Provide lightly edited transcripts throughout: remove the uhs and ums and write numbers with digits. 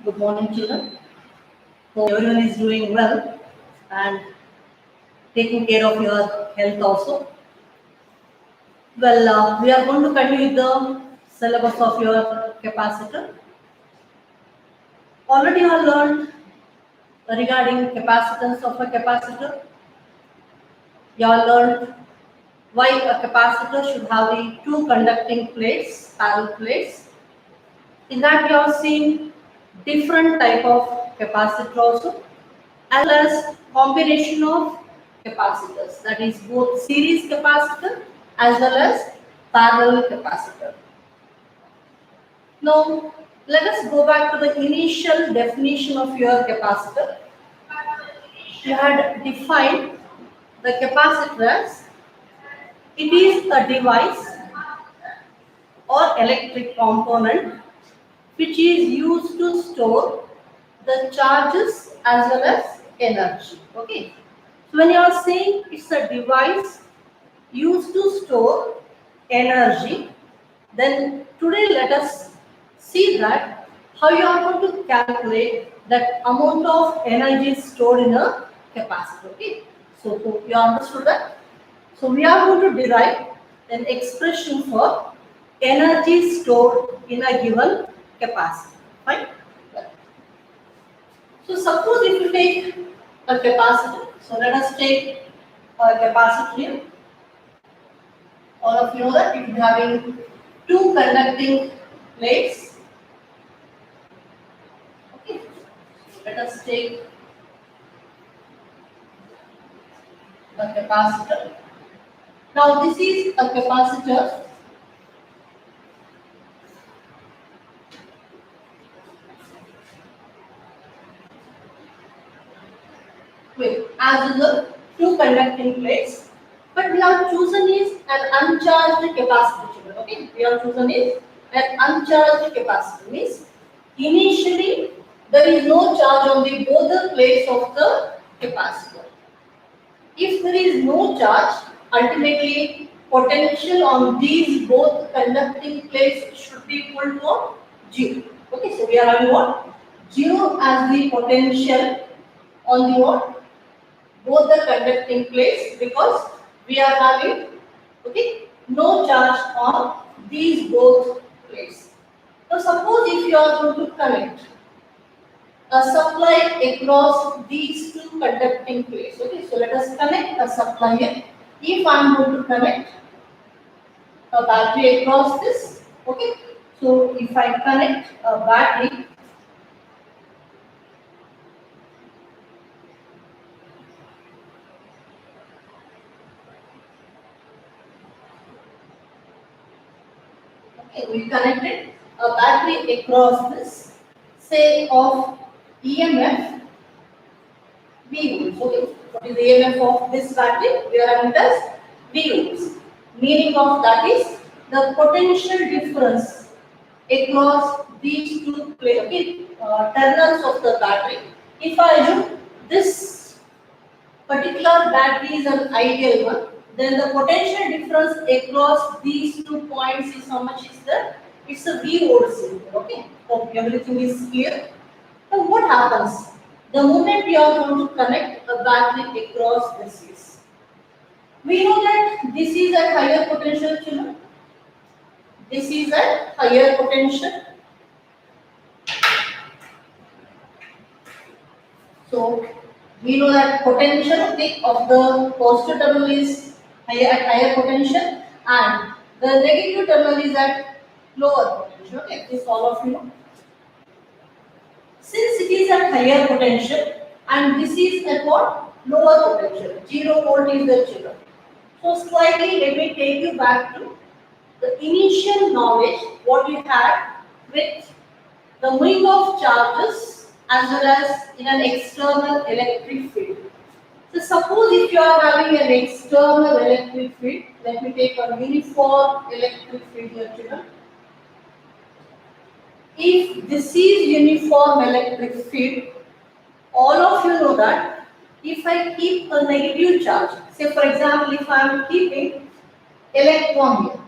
Good morning, children. Hope everyone is doing well and taking care of your health also. Well, we are going to continue with the syllabus of your capacitor. Already you have learned regarding capacitance of a capacitor. You have learned why a capacitor should have the two conducting plates, parallel plates. In that you have seen different type of capacitor also, as well as combination of capacitors, that is both series capacitor as well as parallel capacitor. Now let us go back to the initial definition of your capacitor. You had defined the capacitor as it is a device or electric component which is used to store the charges as well as energy. Okay. So when you are saying it's a device used to store energy, then today let us see that how you are going to calculate that amount of energy stored in a capacitor. Okay. So you understood that? So we are going to derive an expression for energy stored in a given capacitor. Fine? So suppose if you take a capacitor, so let us take a capacitor here. All of you know that it is having two conducting plates. Okay. Let us take a capacitor. Now this is a capacitor with as the two conducting plates, but we have chosen is an uncharged capacitor. Children. Okay, we have chosen is an uncharged capacitor. Means initially there is no charge on the both the plates of the capacitor. If there is no charge, ultimately potential on these both conducting plates should be equal to 0. Okay, so we are having what? 0 as the potential on the what? Both the conducting plates, because we are having no charge on these both plates. So suppose if you are going to connect a supply across these two conducting plates. Okay, so let us connect a supply here. If I am going to connect a battery across this, okay, so if I connect a battery, okay, we connected a battery across this, say of EMF V volts. Okay, what is the EMF of this battery? We are having it as V volts. Meaning of that is the potential difference across these two terminals of the battery. If I assume this particular battery is an ideal one, then the potential difference across these 2 points is how much is there? It's a V volts. Okay, so everything is clear. So what happens? The moment you are going to connect a battery across this is, we know that this is at higher potential, children. This is at higher potential. So we know that potential of the positive terminal is at higher potential and the negative terminal is at lower potential. Okay, this all of you know. Since it is at higher potential and this is at what? Lower potential. 0 volt is the children. So slightly let me take you back to the initial knowledge what you had with the moving of charges as well as in an external electric field. So suppose if you are having an external electric field, let me take a uniform electric field here, children. If this is uniform electric field, all of you know that if I keep a negative charge, say for example if I am keeping electron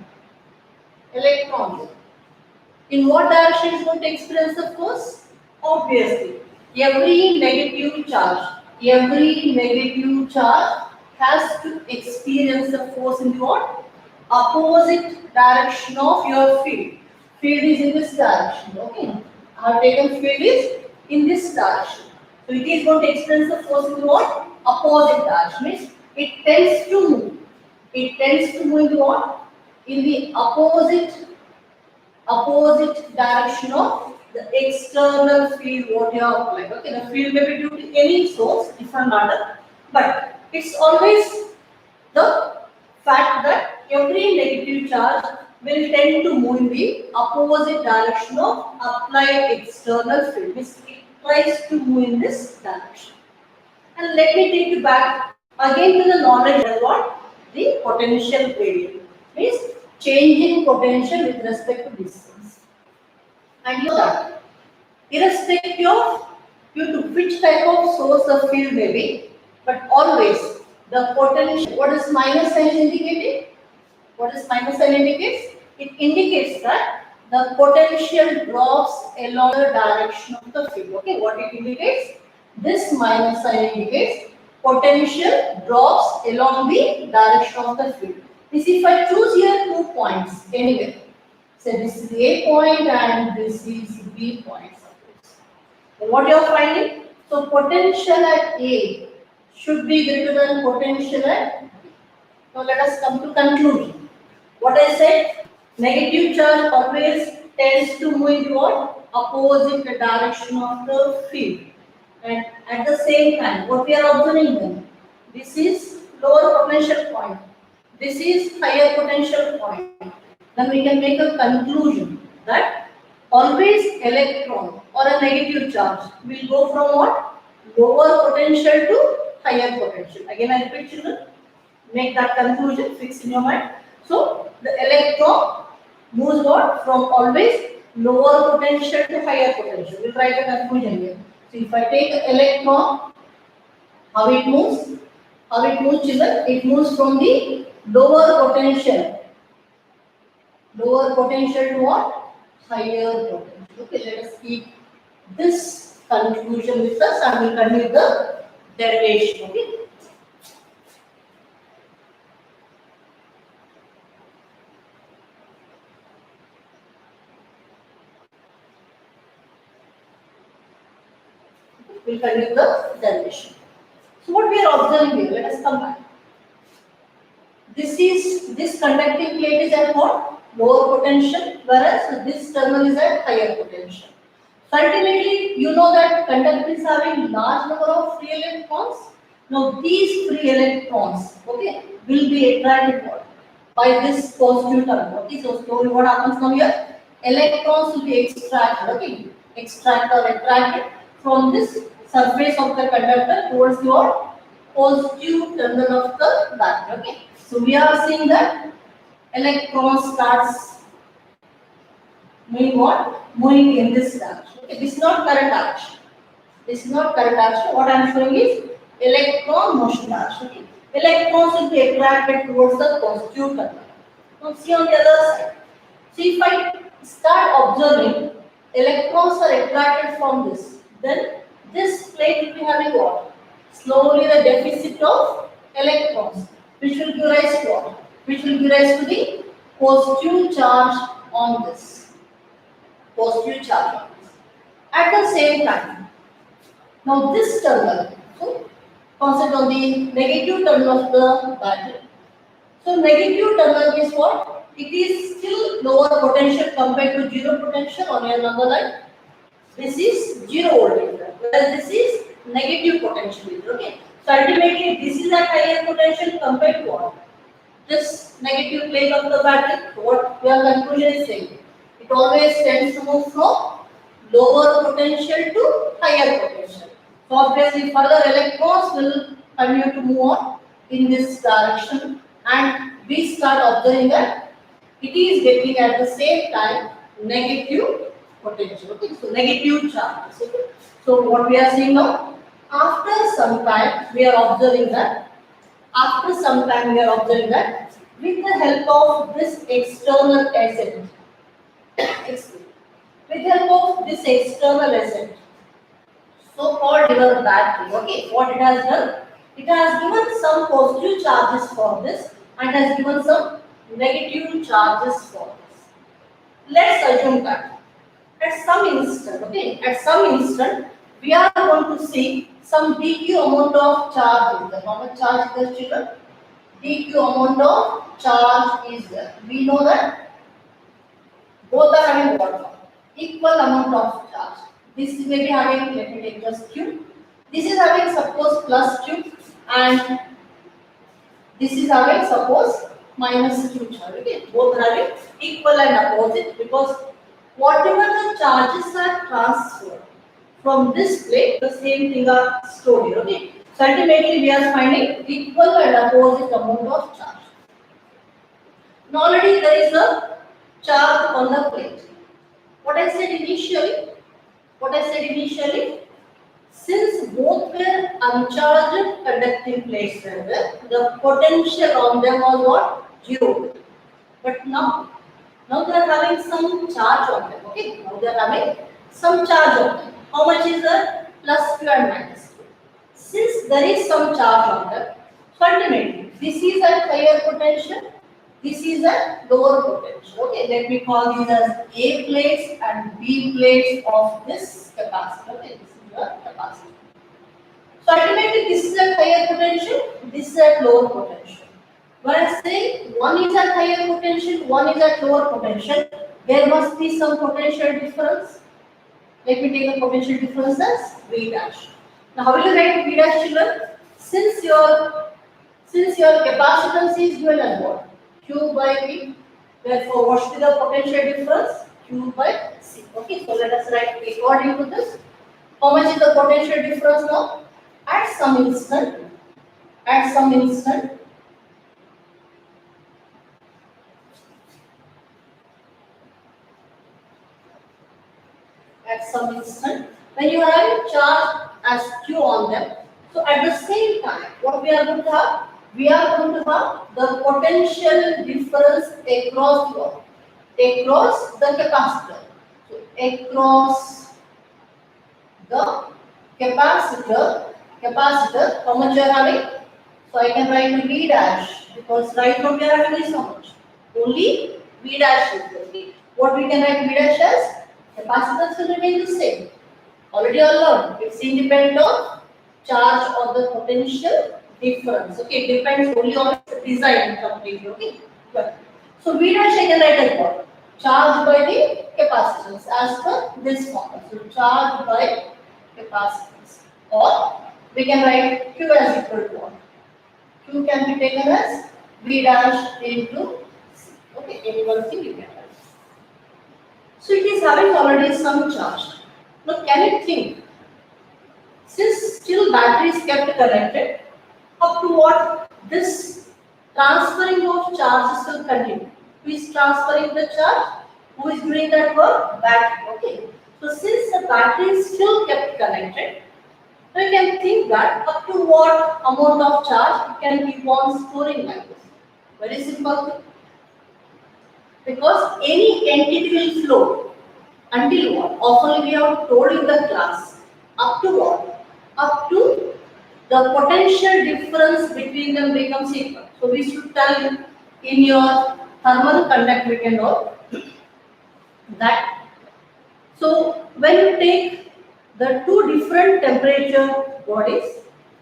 here, in what direction is going to experience the force? Obviously, every negative charge has to experience the force in the what? Opposite direction of your field. Field is in this direction, okay? I have taken field is in this direction. So it is going to experience the force in the what? Opposite direction. Means it tends to move. It tends to move in the what? In the opposite direction of the external field what you have applied. Okay, the field may be due to any source, different matter, but it's always the fact that every negative charge will tend to move in the opposite direction of applied external field. Means it tries to move in this direction. And let me take you back again to the knowledge of what? The potential gradient. Means changing potential with respect to distance. And you know that irrespective of due to which type of source of field may be, but always the potential, what is minus sign is indicating? What is minus sign indicates? It indicates that the potential drops along the direction of the field. Okay, what it indicates? This minus sign indicates potential drops along the direction of the field. This if I choose here 2 points anyway. So this is A point and this is B point. Suppose. Then what you are finding? So potential at A should be greater than potential at B. Now let us come to conclusion. What I said, negative charge always tends to move in what? Opposite the direction of the field. And at the same time, what we are observing then, this is lower potential point. This is higher potential point. Then we can make a conclusion that always electron or a negative charge will go from what? Lower potential to higher potential. Again, I repeat, children, make that conclusion, fix in your mind. So the electron moves what? From always lower potential to higher potential. We'll write the conclusion here. So if I take the electron, how it moves? How it moves, children? It moves from the lower potential to what? Higher potential. Okay, let us keep this conclusion with us and we'll continue the derivation. Okay. We'll continue the derivation. So what we are observing here, let us come back. This conducting plate is at what? Lower potential, whereas this terminal is at higher potential. So ultimately, you know that conductor is having large number of free electrons. Now these free electrons, okay, will be attracted what? By this positive terminal. Okay, so slowly what happens now here? Electrons will be extracted, okay, extracted or attracted from this surface of the conductor towards your positive terminal of the battery. Okay, so we are seeing that electron starts moving what? Moving in this direction. Okay, this is not current direction. This is not current direction. What I am showing is electron motion direction. Okay. Electrons will be attracted towards the positive terminal. Now see on the other side. See if I start observing electrons are attracted from this, then this plate will be having what? Slowly the deficit of electrons, which will give rise to what? Which will give rise to the positive charge on this. Positive charge on this. At the same time, now this terminal, so concentrate on the negative terminal of the battery. So negative terminal is what? It is still lower potential compared to zero potential on your number line. This is 0 voltage, whereas this is negative potential. Okay. So ultimately, this is at higher potential compared to what? This negative plate of the battery. So what your conclusion is saying? It always tends to move from lower potential to higher potential. So obviously, further electrons will continue to move on in this direction, and we start observing that it is getting at the same time negative potential. Okay, so negative charges. Okay. So what we are seeing now, after some time we are observing that with the help of this external agent, with the help of this external agent, so-called your battery. Okay, what it has done? It has given some positive charges for this and has given some negative charges for this. Let's assume that at some instant, okay, at some instant, we are going to see some dq amount of charge is there. How much charge is there, children? Dq amount of charge is there. We know that both are having what? Equal amount of charge. This may be having, let me take just q. This is having suppose plus q and this is having suppose minus q charge. Okay, both are having equal and opposite because whatever the charges are transferred from this plate, the same thing are stored here. Okay, so ultimately we are finding equal and opposite amount of charge. Now already there is a charge on the plate. What I said initially, since both were uncharged conducting plates were there, the potential on them was what? 0. But now they are having some charge on them. Okay, now they are having some charge on them. How much is the plus q and minus q? Since there is some charge on them, fundamentally this is at higher potential, this is at lower potential. Okay, let me call these as A plates and B plates of this capacitor. Okay, this is your capacitor. So ultimately this is at higher potential, this is at lower potential. When I say one is at higher potential, one is at lower potential, there must be some potential difference. Let me take the potential difference as V dash. Now how will you write V dash, children? Since your capacitance is given as what? Q by V. Therefore, what should be the potential difference? Q by C. Okay, so let us write according to this. How much is the potential difference now? At some instant, at some instant, when you have charge as Q on them. So at the same time, what we are going to have? We are going to have the potential difference across the capacitor. So across the capacitor, how much you are having? So I can write V dash because right now we are having this how much? Only V dash is there. What we can write V dash as? Capacitance will remain the same. Already all learned. It's independent of charge or the potential difference. Okay, it depends only on the design completely. Okay. Well, so V dash I can write as what? Charge by the capacitance as per this formula. So charge by capacitance. Or we can write Q as equal to what? Q can be taken as V dash into C. Okay, anyone thing you can write. So it is having already some charge. Now can you think? Since still battery is kept connected, up to what this transferring of charges will continue. Who is transferring the charge? Who is doing that work? Battery. Okay. So since the battery is still kept connected, now you can think that up to what amount of charge it can keep on storing like this. Very simple. Because any entity will flow until what? Often we have told in the class. Up to what? Up to the potential difference between them becomes equal. So we should tell you in your thermal conductivity and all that. So when you take the two different temperature bodies,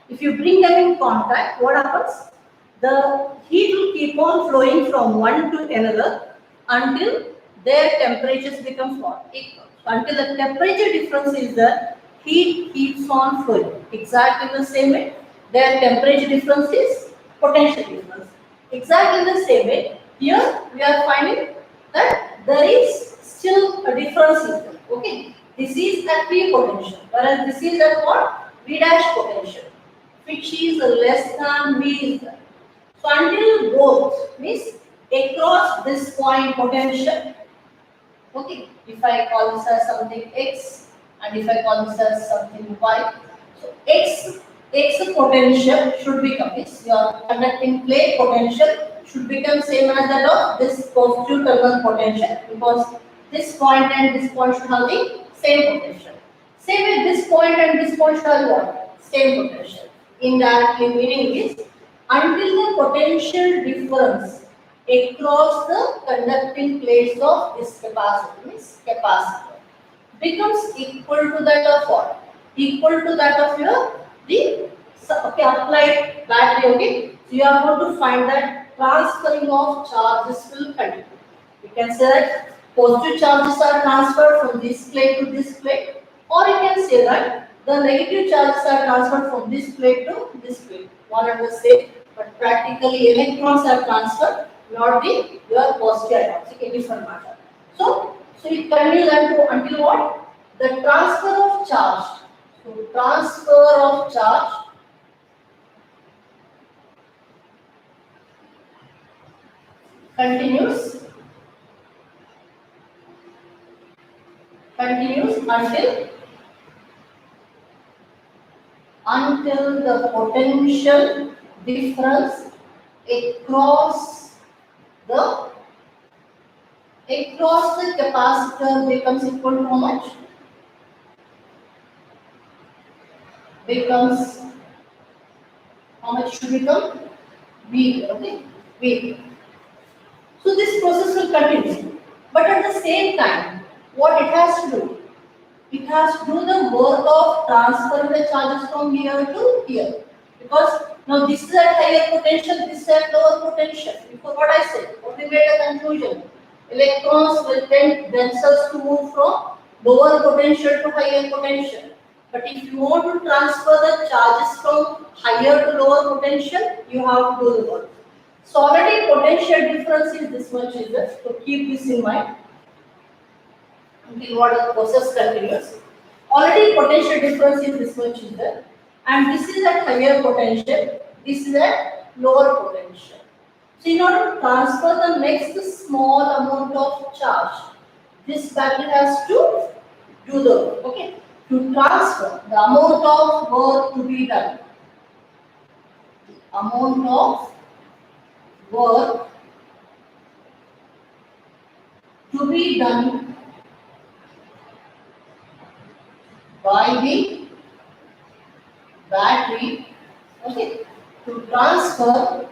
if you bring them in contact, what happens? The heat will keep on flowing from one to another until their temperatures becomes what? Equal. So until the temperature difference is there, heat keeps on flowing. Exactly the same way, their temperature difference is potential difference. Exactly the same way, here we are finding that there is still a difference in them. Okay, this is at V potential, whereas this is at what? V dash potential, which is less than V is there. So until both means across this point potential. Okay, if I call this as something X and if I call this as something Y, so X potential should become this. Your conducting plate potential should become same as that of this positive terminal potential because this point and this point should have the same potential. Same way this point and this point should have what? Same potential. Indirectly meaning is until the potential difference across the conducting plates of this capacitor means capacitor becomes equal to that of what? Equal to that of your the okay, applied battery. Okay, so you are going to find that transferring of charges will continue. You can say that positive charges are transferred from this plate to this plate, or you can say that the negative charges are transferred from this plate to this plate. One and the same, but practically electrons are transferred, not the your positive ions. Okay, different matter. So it continues until what? The transfer of charge. So transfer of charge continues until the potential difference across the capacitor becomes equal to how much? Becomes how much should become? V. Okay, V. So this process will continue. But at the same time, what it has to do? It has to do the work of transferring the charges from here to here. Because now this is at higher potential, this is at lower potential. Before what I said, what we made a conclusion. Electrons will tend themselves to move from lower potential to higher potential. But if you want to transfer the charges from higher to lower potential, you have to do the work. So already potential difference is this much is there. So keep this in mind until what the process continues. Already potential difference is this much is there, and this is at higher potential, this is at lower potential. So in order to transfer the next small amount of charge, this battery has to do the work. Okay, to transfer the amount of work to be done, amount of work to be done by the battery, okay, to transfer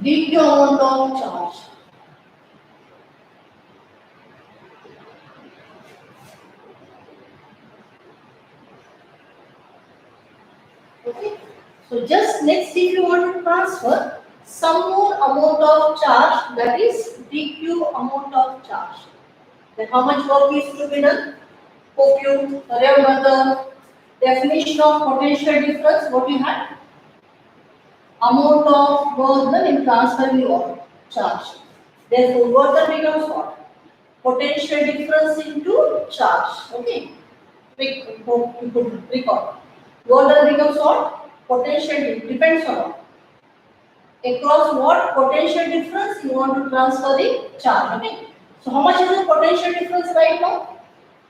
dq amount of charge. Okay. So just next, if you want to transfer some more amount of charge, that is dq amount of charge, then how much work is to be done? Hope you remember the definition of potential difference. What we had? Amount of work done in transferring your charge. Therefore, work done becomes what? Potential difference into charge. Okay. Hope you could recall. Work done becomes what? Potential depends on what? Across what potential difference you want to transfer the charge. Okay. So how much is the potential difference right now?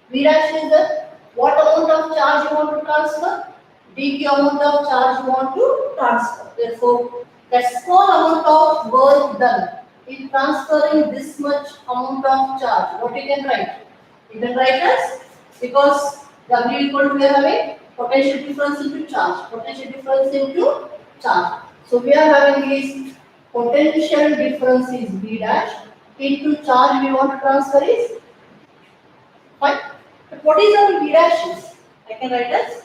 V dash is the what amount of charge you want to transfer? dq amount of charge you want to transfer. Therefore, that small amount of work done in transferring this much amount of charge. What you can write? You can write as, because W equal to where away? Potential difference into charge. Potential difference into charge. So we are having this potential difference is V dash into charge we want to transfer is fine. But what is our V dash is? I can write as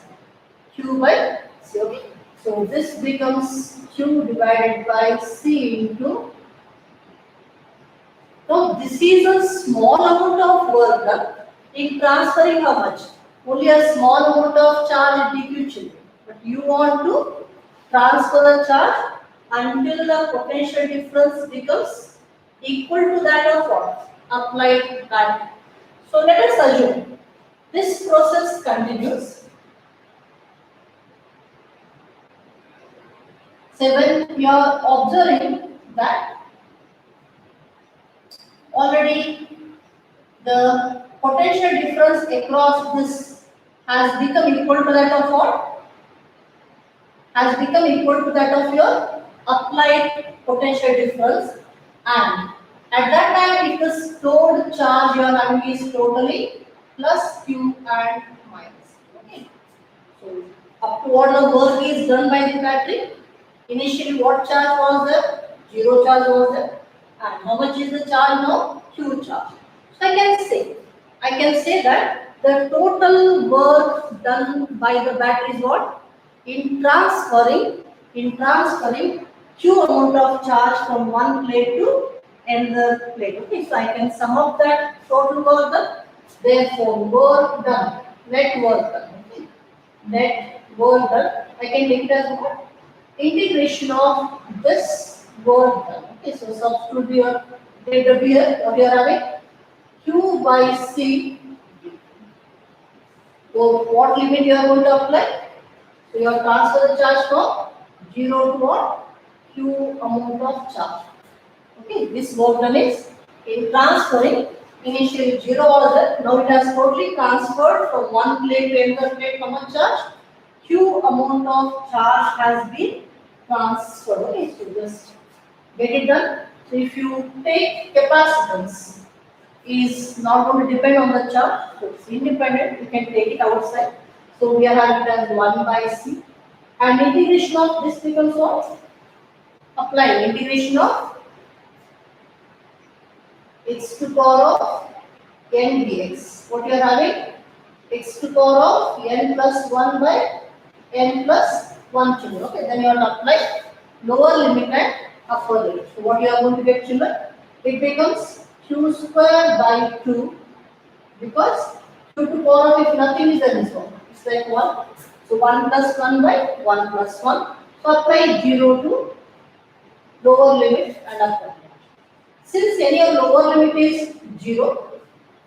Q by C. Okay. So this becomes Q divided by C into. Now this is a small amount of work done in transferring how much? Only a small amount of charge dq children. But you want to transfer the charge until the potential difference becomes equal to that of what? Applied battery. So let us assume this process continues. So when you are observing that already the potential difference across this has become equal to that of what? Has become equal to that of your applied potential difference, and at that time if the stored charge you are having is totally plus q and minus. Okay. So up to what the work is done by the battery. Initially what charge was there? Zero charge was there. And how much is the charge now? Q charge. So I can say that the total work done by the battery is what? In transferring Q amount of charge from one plate to another plate. Okay, so I can sum up that total work done. Therefore, work done, net work done. Okay. Net work done. I can take it as what? Integration of this work done. Okay, so substitute here, delta here, what you are having? Q by C. So what limit you are going to apply? So you have transferred the charge from 0 to what? Q amount of charge. Okay, this work done is in transferring. Initially 0 was there, now it has totally transferred from one plate to another plate. How much charge? Q amount of charge has been transferred. Okay, so just get it done. So if you take capacitance is not going to depend on the charge, so it's independent, you can take it outside. So we are having it as 1 by C, and integration of this becomes what? Applying integration of x to power of n dx. What you are having? X to power of n plus 1 by n plus 1 children. Okay, then you are to apply lower limit and upper limit. So what you are going to get, children? It becomes q square by 2, because q to power of, if nothing is there, this one. It's like 1. So 1 plus 1 by 1 plus 1. So apply 0 to lower limit and upper limit. Since any of lower limit is 0,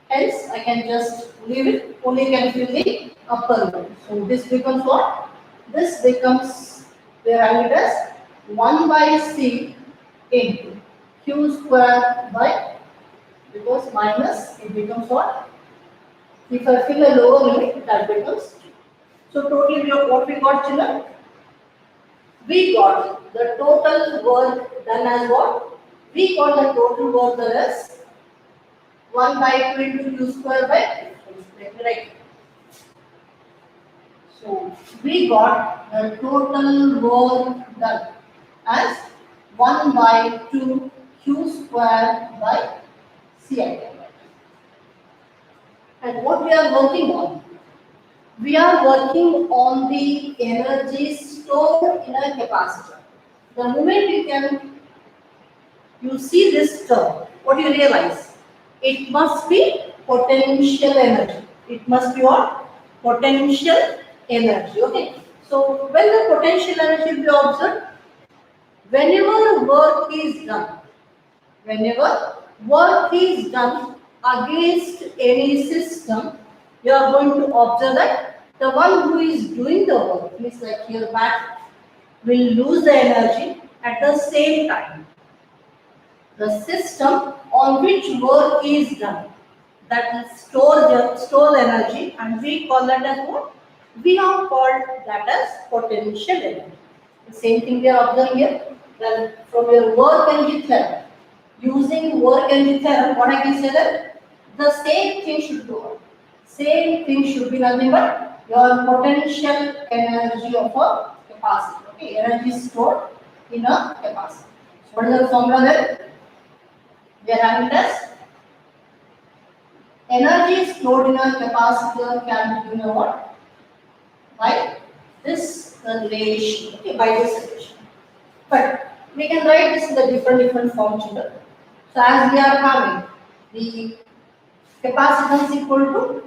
hence I can just leave it, only can fill the upper limit. So this becomes what? This becomes, we are having it as 1 by C into q square by, because minus, it becomes what? If I fill a lower limit, that becomes 2. So totally what we got, children? We got the total work done as what? We got the total work done as 1 by 2 into q square by 2. Let me write. So we got the total work done as 1 by 2 q square by C. And what we are working on? We are working on the energy stored in a capacitor. The moment you see this term, what you realize? It must be potential energy. It must be what? Potential energy. Okay. So when the potential energy will be observed, whenever work is done, against any system, you are going to observe that the one who is doing the work, means like your back, will lose the energy. At the same time, the system on which work is done, that will store energy, and we call that as what? We have called that as potential energy. The same thing we are observing here. Then from your work energy theorem, using work energy theorem, what I can say that the same thing should go. Same thing should be nothing but your potential energy of a capacitor. Okay, energy stored in a capacitor. So what is the formula there? We are having it as energy stored in a capacitor can be given what? By this relation. Okay, by this relation. But we can write this in the different form, children. So as we are having the capacitance equal to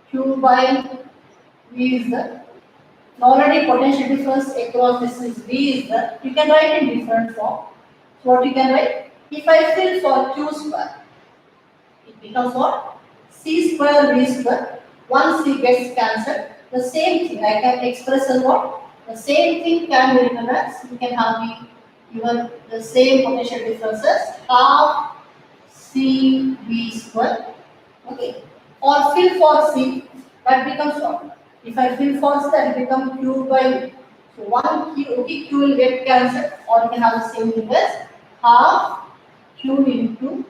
Q by V is the, already potential difference across this is V is the, you can write in different form. So what you can write? If I fill for Q square, it becomes what? C square V square. One C gets cancelled. The same thing I can express as what? The same thing can be written as, you can have even the same potential differences, half C V square. Okay. or fill for C, that becomes what? If I fill for C, that becomes Q by V. So 1 Q, okay, Q will get cancelled, or you can have the same thing as half Q into,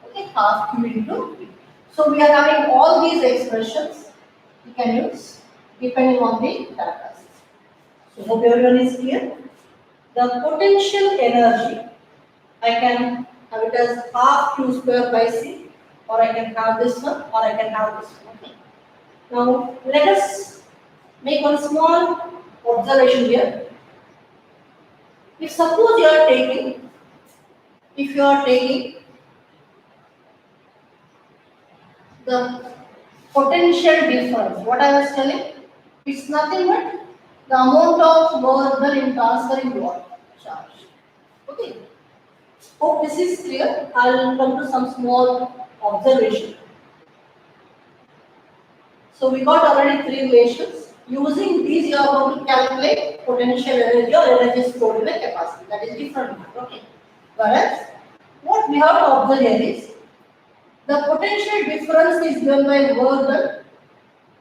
okay, half Q into V. So we are having all these expressions you can use depending on the characteristics. So hope everyone is clear. The potential energy, I can have it as half Q square by C, or I can have this one, or I can have this one. Okay. Now let us make one small observation here. If suppose you are taking, if you are taking the potential difference, what I was telling, it's nothing but the amount of work done in transferring what? Charge. Okay. Hope this is clear. I'll come to some small observation. So we got already three relations. Using these, you are going to calculate potential energy or energy stored in a capacity. That is different. Okay. Whereas, what we have to observe here is the potential difference is given by work done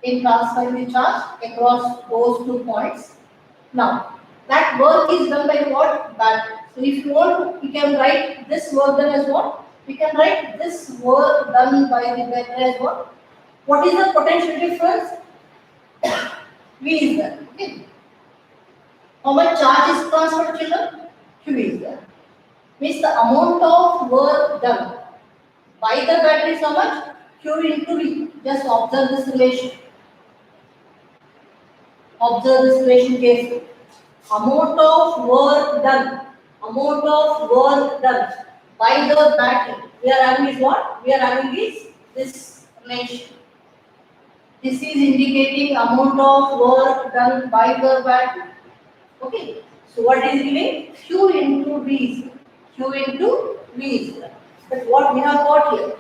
in transferring the charge across those 2 points. Now, that work is done by what? Battery. So, if you want, we can write this work done as what? We can write this work done by the battery as what? What is the potential difference? V is there. Okay. How much charge is transferred, children? Q is there. Means the amount of work done by the battery is how much? Q into V. Just observe this relation. Observe this relation carefully. Amount of work done. Amount of work done by the battery. We are having is what? We are having is this relation. This is indicating amount of work done by the battery. Okay. So what is giving? Q into V is there. Q into V is there. But what we have got here?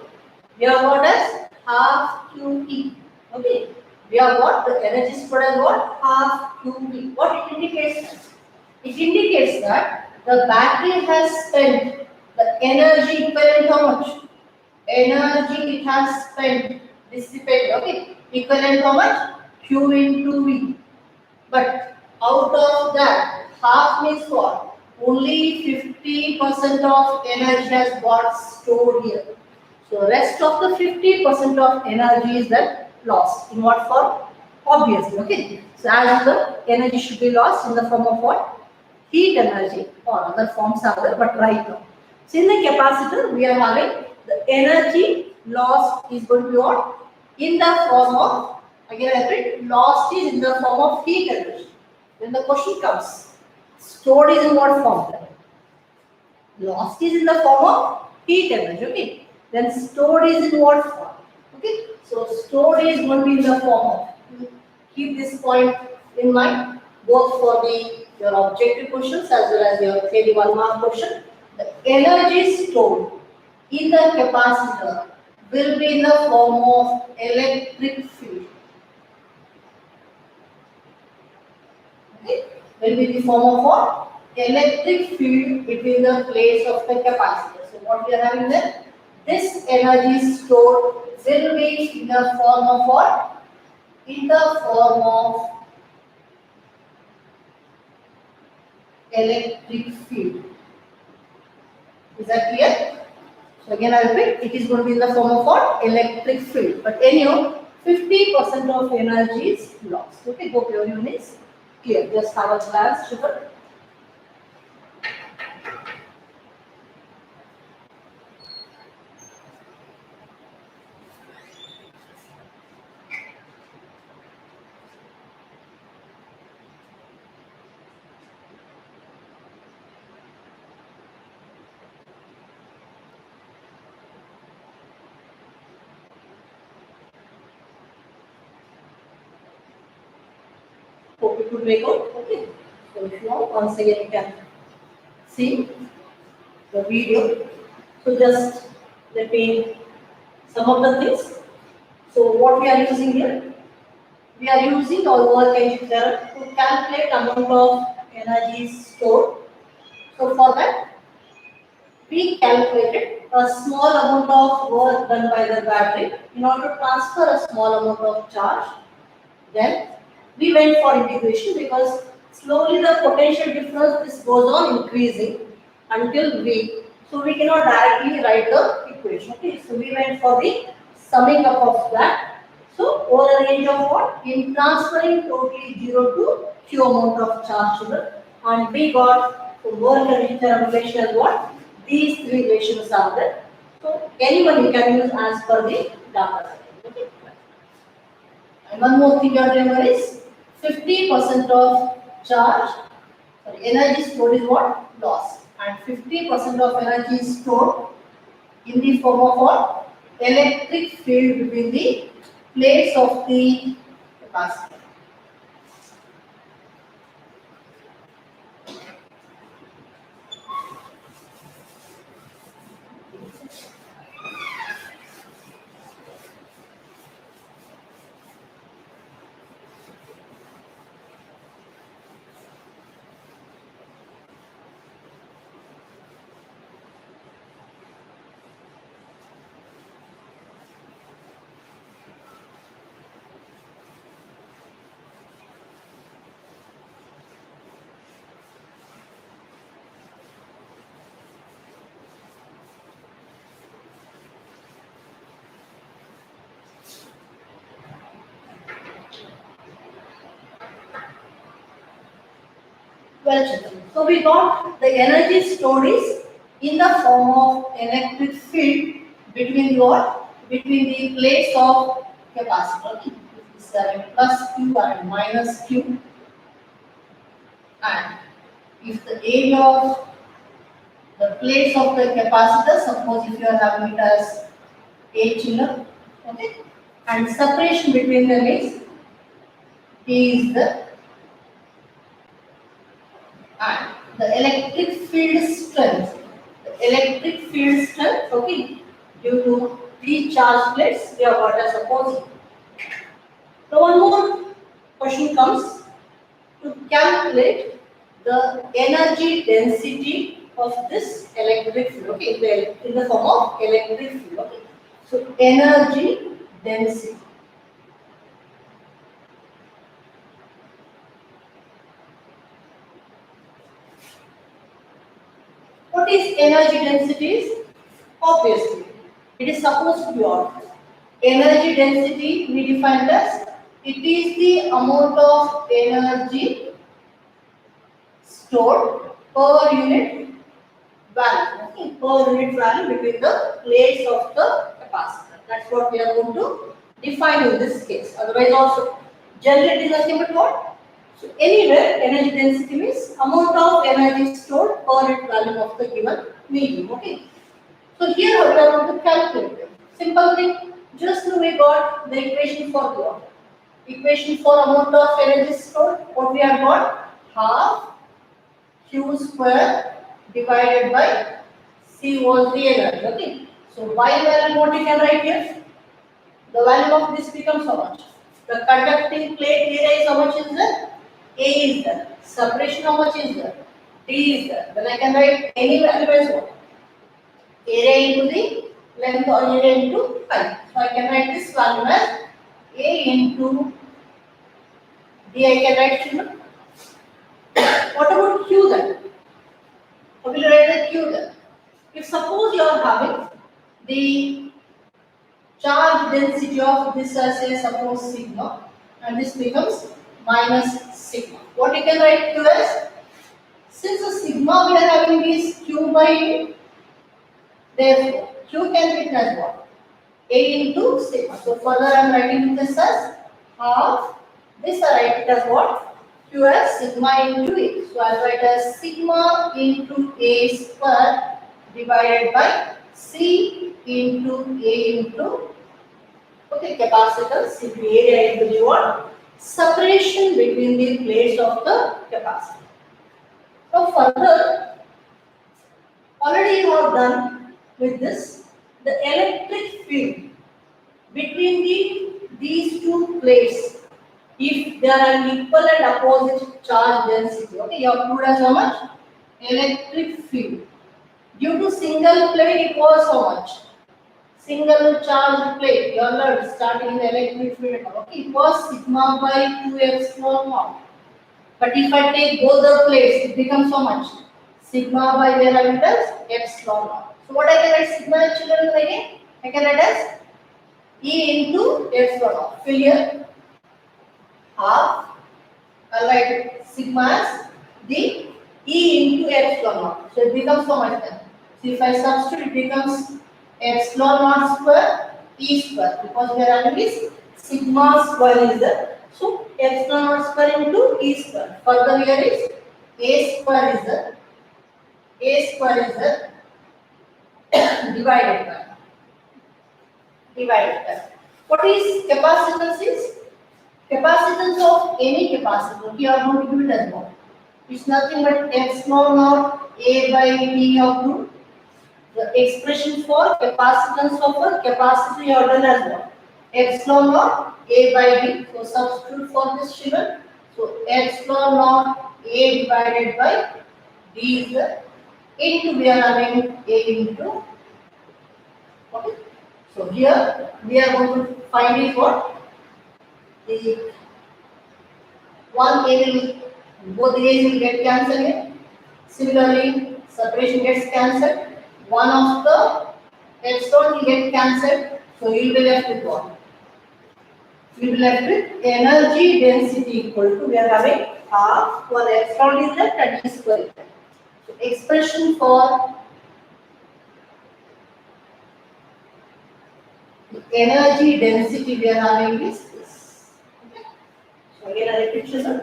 We have got as half QE. Okay. We have got the energy stored as what? Half QE. What it indicates? It indicates that the battery has spent the energy equivalent how much? Energy it has spent dissipated. Okay. Equivalent how much? Q into V. But out of that, half means what? Only 50% of energy has got stored here. So rest of the 50% of energy is then lost. In what form? Obviously, okay. So as the energy should be lost in the form of what? Heat energy or other forms are there, but right now. So in the capacitor, we are having the energy lost is going to be what? In the form of, again I repeat, lost is in the form of heat energy. When the question comes, stored is in what form? Lost is in the form of heat energy, okay. Then stored is in what form? Okay. So stored is going to be in the form of, keep this point in mind, both for your objective questions as well as your theory 1 mark question. The energy stored in the capacitor will be in the form of electric field. Okay. Will be in the form of what? Electric field between the plates of the capacitor. So what we are having there? This energy stored will be in the form of what? In the form of electric field. Is that clear? So again I repeat, it is going to be in the form of what? Electric field. But anyhow, 50% of energy is lost. Okay, hope everyone is clear. Just have a glance, children. Hope it would make out. Okay. So if you want, once again you can see the video. So just let me some of the things. So what we are using here? We are using our work engine theorem to calculate amount of energy stored. So for that, we calculated a small amount of work done by the battery in order to transfer a small amount of charge. Then we went for integration because slowly the potential difference this goes on increasing until V. So we cannot directly write the equation. Okay, so we went for the summing up of that. So over a range of what? In transferring totally 0 to Q amount of charge to the, and we got the work and return relation as what? These three relations are there. So anyone you can use as per the data. Okay. And one more thing you have to remember is 50% of charge, sorry, energy stored is what? Lost. And 50% of energy is stored in the form of what? Electric field between the plates of the capacitor. Well, children, so we got the energy stored is in the form of electric field between the what? Between the plates of capacitor. This is plus Q and minus Q. And if the area of the plates of the capacitor, suppose if you are having it as H inner, okay, and separation between them is T is the, and the electric field strength, okay, due to these charge plates, we have got as opposite. Now one more question comes to calculate the energy density of this electric field, okay, in the form of electric field, okay. So energy density. What is energy density? Obviously, it is supposed to be what? Energy density we defined as it is the amount of energy stored per unit value, okay, per unit value between the plates of the capacitor. That's what we are going to define in this case. Otherwise, also generally it is nothing but what? So anywhere energy density means amount of energy stored per unit value of the given medium. Okay. So here we are going to calculate it. Simple thing. Just now we got the equation for what? Equation for amount of energy stored. What we have got? Half Q square divided by C was the energy. Okay. So Y value what you can write here? The value of this becomes how much? The conducting plate area is how much is there? A is there. Separation how much is there? D is there. Then I can write any value as what? Area into the length or area into height. So I can write this value as A into D. I can write children. What about Q then? How will you write the Q then? If suppose you are having the charge density of this as say suppose sigma and this becomes minus sigma. What you can write Q as? Since the sigma we are having is Q by A, therefore Q can be written as what? A into sigma. So further I am writing this as half. This I write it as what? Q as sigma into A. So I will write as sigma into A square divided by C into A into, okay, capacitance into area into the what? Separation between the plates of the capacitor. So further, already you have done with this the electric field between these two plates. If there are equal and opposite charge density, okay, you have proved as how much? Electric field Due to single plate, it was how much? Single charge plate, you learned starting in the electric field. Okay, it was sigma by 2 epsilon naught. But if I take both the plates, it becomes how much? Sigma by where I will as epsilon naught. So what I can write sigma children again? I can write as E into epsilon naught. Fill here half. I'll write sigma as the E into epsilon naught. So it becomes how much then? So if I substitute, it becomes epsilon naught square E square because we are having is sigma square is there. So epsilon naught square into E square. Further here is A square is there. A square is there divided by divided by. What is capacitance is? Capacitance of any capacitor. We are going to do it as well. It's nothing but epsilon naught A by B of 2. The expression for capacitance of a capacitor you have done as well. Epsilon naught A by B. So substitute for this children. So epsilon naught A divided by B is the into we are having A into. Okay. So here we are going to find is what? The one A will, both A's will get cancelled here. Similarly, separation gets cancelled. One of the epsilon will get cancelled. So you will be left with what? You will be left with energy density equal to, we are having half, one epsilon is left and E square is left. So expression for the energy density we are having is this. Okay. So again I repeat children.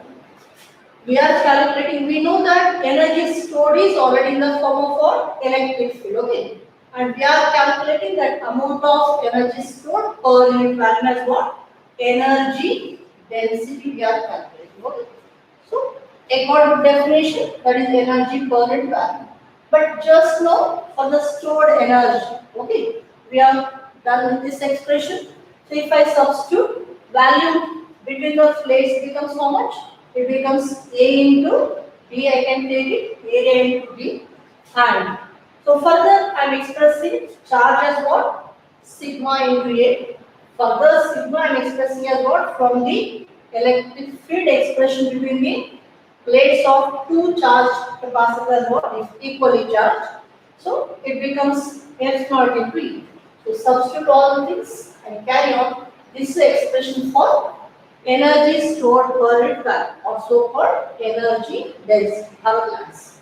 We are calculating, we know that energy stored is already in the form of our electric field, okay? And we are calculating that amount of energy stored per unit value as what? Energy density we are calculating, okay? So, according to definition, that is energy per unit value. But just now, for the stored energy, okay? We have done this expression. So, if I substitute value between the plates becomes how much? It becomes A into B, I can take it, area into B. And so further I am expressing charge as what? Sigma into A. Further sigma I am expressing as what? From the electric field expression between the plates of two charged capacitors what is equally charged. So it becomes F naught into E. So substitute all the things and carry on. This is the expression for energy stored per unit value, also called energy density. Have a glance.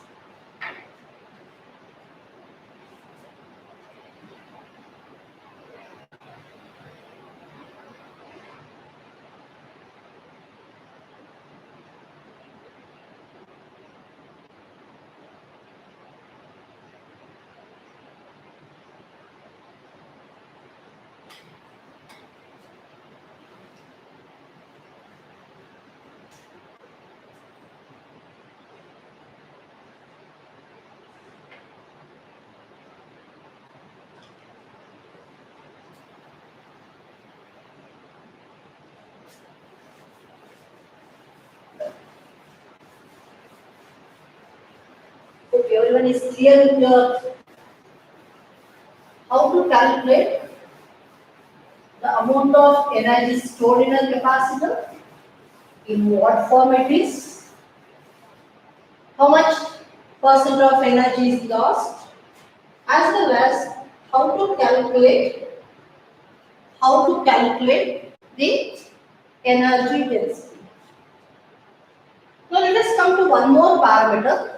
Okay, everyone is clear with your how to calculate the amount of energy stored in a capacitor, in what form it is, how much percent of energy is lost, as well as how to calculate the energy density. Now let us come to one more parameter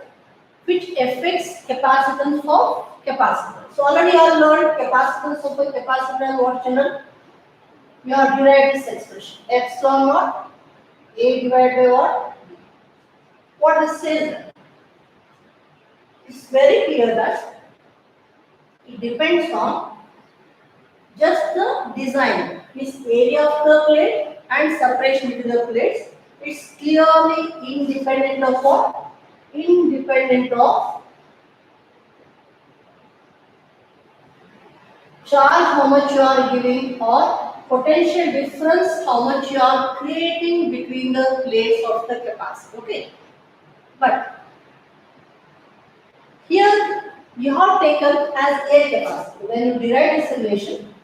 which affects capacitance of capacitor. So already I learned capacitance of a capacitor and what children? We have derived this expression. Epsilon naught A divided by what? What this says? It's very clear that it depends on just the design, this area of the plate and separation between the plates. It's clearly independent of what? Independent of charge, how much you are giving, or potential difference, how much you are creating between the plates of the capacitor. Okay, but here you have taken as air capacity. When you derive this relation,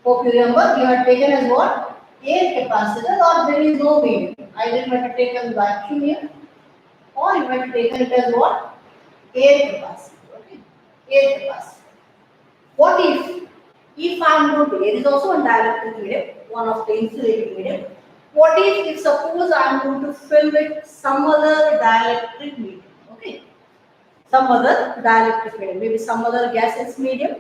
hope you remember, you have taken as what? Air capacitor, or there is no medium. Either you might have taken vacuum here, or you might have taken it as what? Air capacity. Okay? Air capacity. What if I am going to, air is also a dielectric medium, one of the insulating medium. What if suppose I am going to fill with some other dielectric medium? Okay? Some other dielectric medium, maybe some other gaseous medium,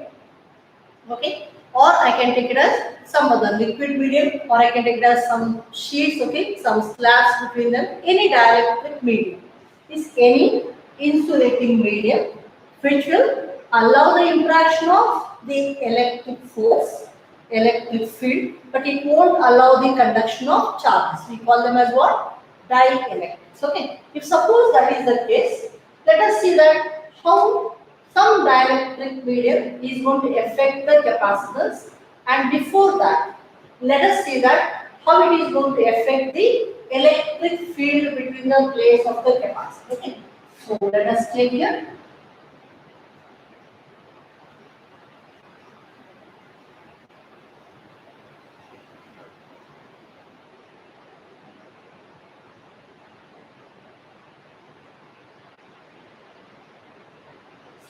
okay, or I can take it as some other liquid medium, or I can take it as some sheets, okay, some slabs between them. Any dielectric medium is any insulating medium which will allow the interaction of the electric force, electric field, but it won't allow the conduction of charges. We call them as what? Dielectrics. Okay. If suppose that is the case, let us see that how some dielectric medium is going to affect the capacitance, and before that, let us see that how it is going to affect the electric field between the plates of the capacitor. Okay. So let us take here.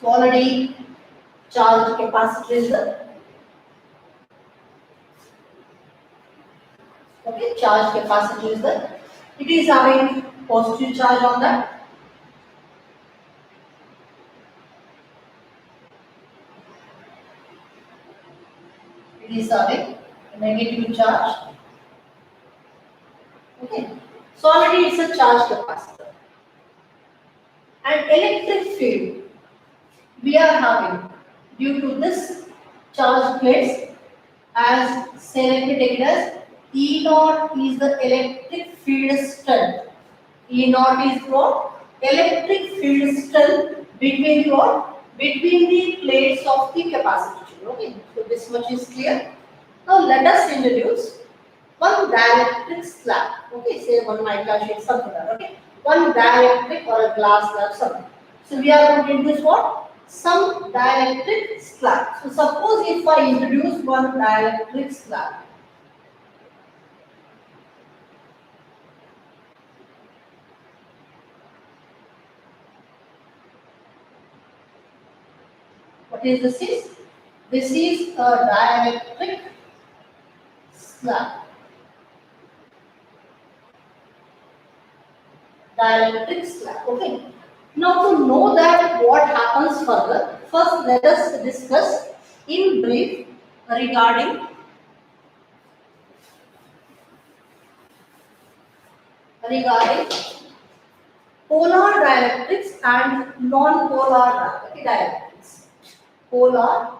So already charged capacitor is the okay, charge capacitor is the, it is having positive charge on that. It is having a negative charge. Okay. So already it's a charge capacitor. And electric field we are having due to this charge plates, as say let me take it as E naught is the electric field strength. E naught is what? Electric field strength between what? Between the plates of the capacitor. Okay, so this much is clear. Now let us introduce one dielectric slab. Okay, say one mica sheet, something like that. Okay, one dielectric or a glass slab, something. So we are going to introduce what? Some dielectric slab. So suppose if I introduce one dielectric slab, what is this? This is a dielectric slab. Dielectric slab. Okay. Now to know that what happens further, first let us discuss in brief regarding polar dielectrics and non-polar dielectrics. Polar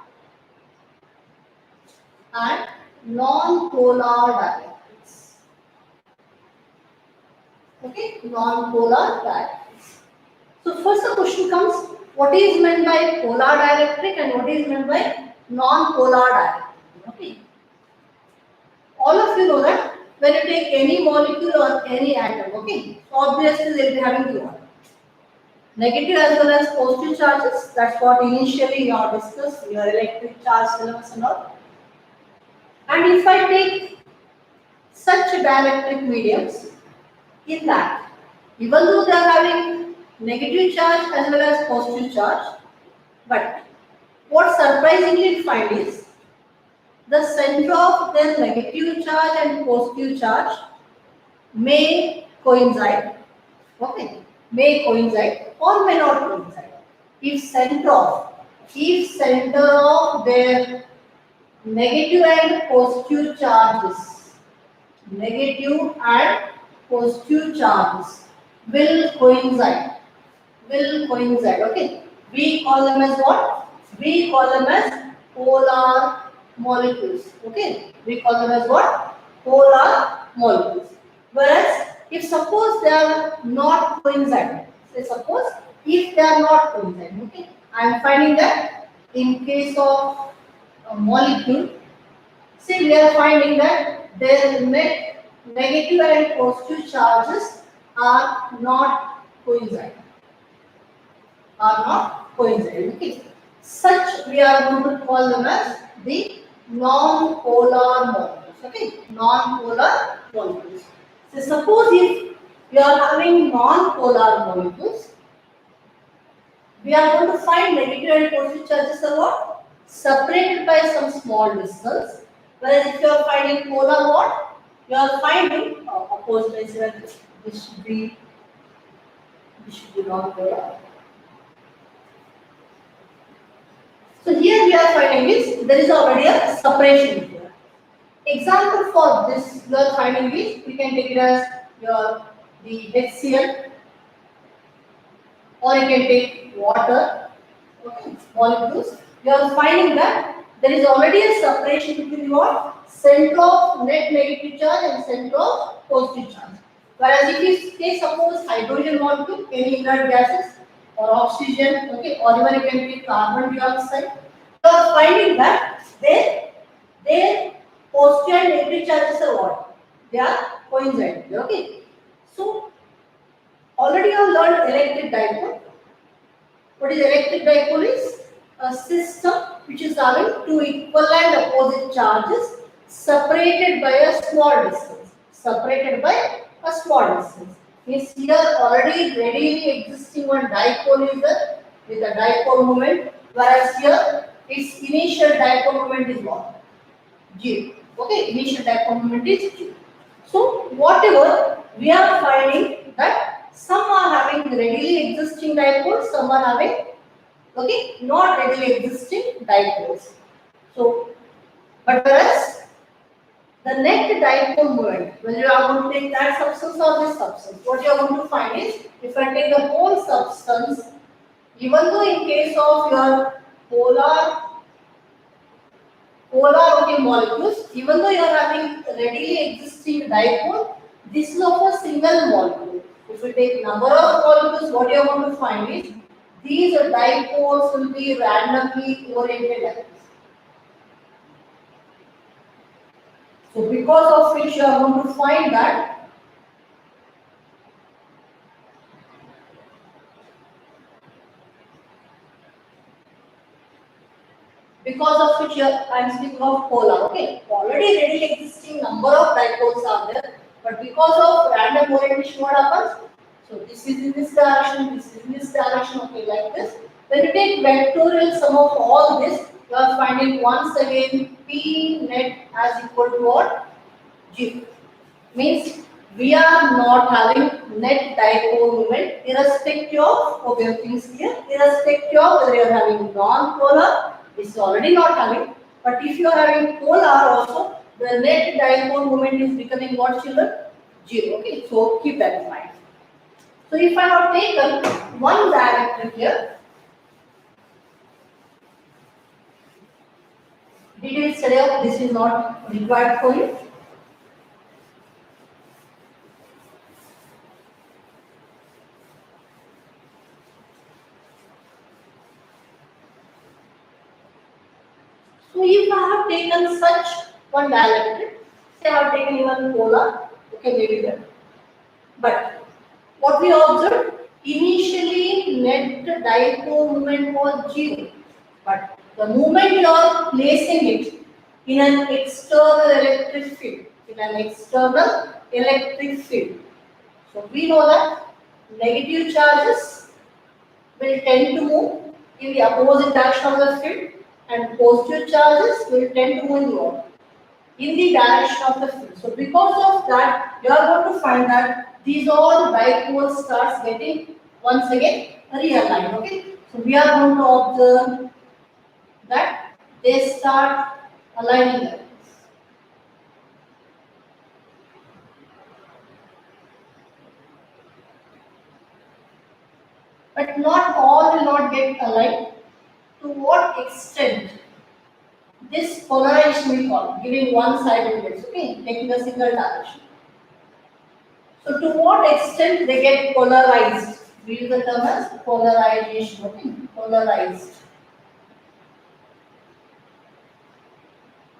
and non-polar dielectrics. Okay, non-polar dielectrics. So first the question comes, what is meant by polar dielectric and what is meant by non-polar dielectric? Okay. All of you know that when you take any molecule or any atom, okay, so obviously they will be having the order. Negative as well as positive charges, that's what initially you have discussed, your electric charge syllabus and all. And if I take such dielectric mediums, in that, even though they are having negative charge as well as positive charge, but what surprisingly you find is the center of their negative charge and positive charge may coincide, okay, may coincide or may not coincide. If center of their negative and positive charges, negative and positive charges will coincide, okay. We call them as what? We call them as polar molecules, okay. We call them as what? Polar molecules. Whereas, if suppose they are not coinciding, say suppose if they are not coinciding, okay, I am finding that in case of a molecule, see we are finding that their negative and positive charges are not coinciding. coincident. Okay. Such we are going to call them as the non-polar molecules. Okay, non-polar molecules. So suppose if we are having non-polar molecules, we are going to find negative and positive charges are what? Separated by some small distance. Whereas if you are finding polar what? You are finding opposite charges. This should be non-polar. So here we are finding is there is already a separation here. Example for this you are finding is we can take it as your the HCl, or you can take water, okay, molecules. You are finding that there is already a separation between what? Center of net negative charge and center of positive charge. Whereas if you take suppose hydrogen molecule, any inert gases or oxygen, okay, or even you can take carbon dioxide, you are finding that their positive and negative charges are what? They are coincident. Okay. So already you have learned electric dipole. What is electric dipole is? A system which is having two equal and opposite charges separated by a small distance. Separated by a small distance. Means here already readily existing one dipole is there with a dipole moment, whereas here its initial dipole moment is what? 0. Okay, initial dipole moment is 0. So whatever we are finding that some are having readily existing dipoles, some are having not readily existing dipoles. So, but whereas the net dipole moment, when you are going to take that substance or this substance, what you are going to find is if I take the whole substance, even though in case of your polar okay, molecules, even though you are having readily existing dipole, this is of a single molecule. If we take number of molecules, what you are going to find is these dipoles will be randomly oriented like this. So because of which you are going to find that because of which I am speaking of polar. Okay, already readily existing number of dipoles are there, but because of random orientation, what happens? So this is in this direction, this is in this direction. Okay, like this. When you take vectorial sum of all this, you are finding once again P net as equal to what? 0. Means we are not having net dipole moment irrespective of your things here, irrespective of whether you are having non-polar, it's already not having, but if you are having polar also, the net dipole moment is becoming what, children? 0. Okay, so keep that in mind. So if I have taken one dielectric here, detailed study of this is not required for you. So if I have taken such one dielectric, say I have taken even polar, okay, maybe that. But what we observed, initially net dipole moment was 0. But the moment you are placing it in an external electric field, so we know that negative charges will tend to move in the opposite direction of the field, and positive charges will tend to move in what? In the direction of the field. So because of that, you are going to find that these all dipoles starts getting once again realigned. Okay. So we are going to observe that they start aligning like this. But not all will not get aligned. To what extent? This polarization we call giving one-sidedness, okay, taking a single direction. So to what extent they get polarized? We use the term as polarization, okay, polarized.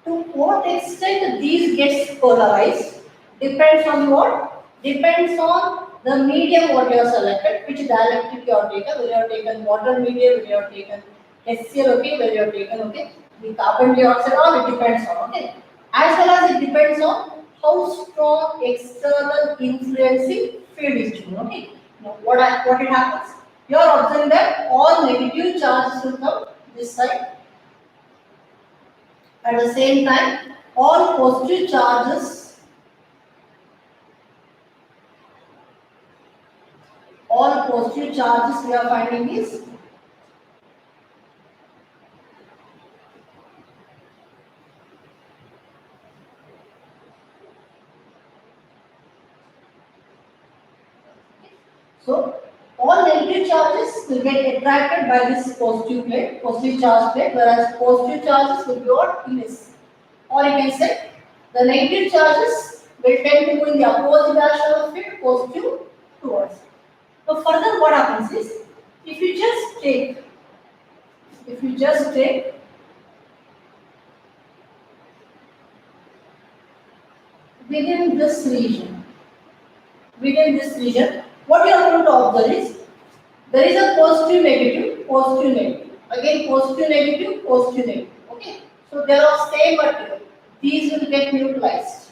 To what extent these gets polarized depends on what? Depends on the medium what you have selected, which dielectric you have taken, whether you have taken water medium, whether you have taken HCl, okay, whether you have taken, okay, the carbon dioxide, all it depends on, okay. As well as it depends on how strong external influencing field is chosen, okay. Now, what it happens? You are observing that all negative charges will come this side. At the same time, all positive charges we are finding is so all negative charges will get attracted by this positive charge plate, whereas positive charges will go in this. Or you can say the negative charges will tend to go in the opposite direction of field, positive towards. So further what happens is if you just take within this region, what you are going to observe is there is a positive, negative, positive, negative. Again, positive, negative, positive, negative. Okay. So they are of same material. These will get neutralized.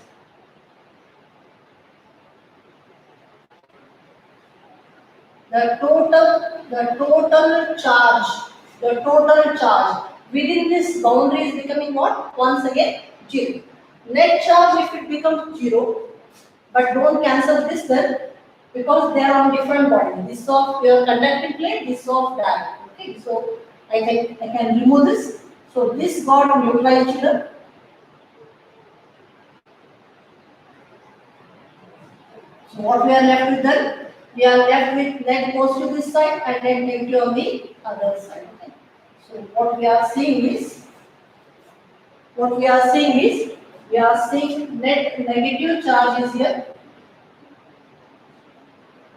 The total charge within this boundary is becoming what? Once again, 0. Net charge, if it becomes 0, but don't cancel this then, because they are on different bodies. This of your conducting plate, this of that. Okay, so I can remove this. So this got neutralized here. So what we are left with then? We are left with net positive this side and net negative on the other side. Okay. So what we are seeing is we are seeing net negative charge is here,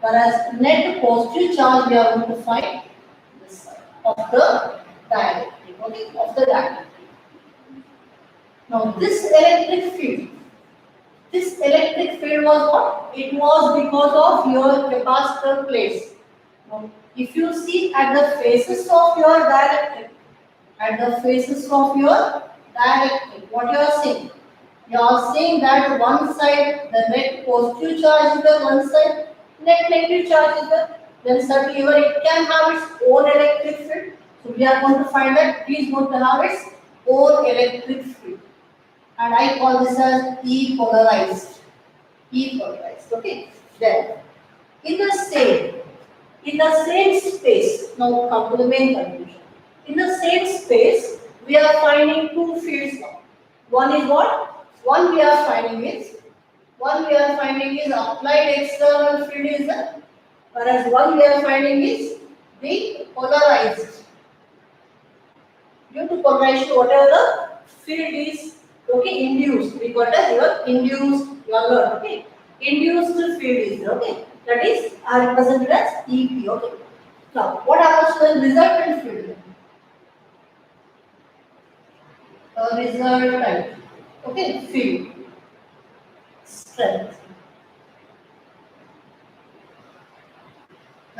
whereas net positive charge we are going to find this side of the dielectric. Okay, of the dielectric. Now this electric field was what? It was because of your capacitor plates. Now, if you see at the faces of your dielectric, what you are seeing? You are saying that one side the net positive charge is there, one side net negative charge is there. Then certainly it can have its own electric field. So we are going to find that it is going to have its own electric field. And I call this as E-polarized. Okay. Then in the same space, now come to the main conclusion. In the same space, we are finding two fields now. One is what? One we are finding is applied external field is there, whereas one we are finding is the polarized. Due to polarization, whatever the field is, okay, induced. We got as your induced, you are learned, okay. Induced field is there, okay. That is represented as EP, okay. Now, what happens to the resultant field? Resultant, okay, field strength.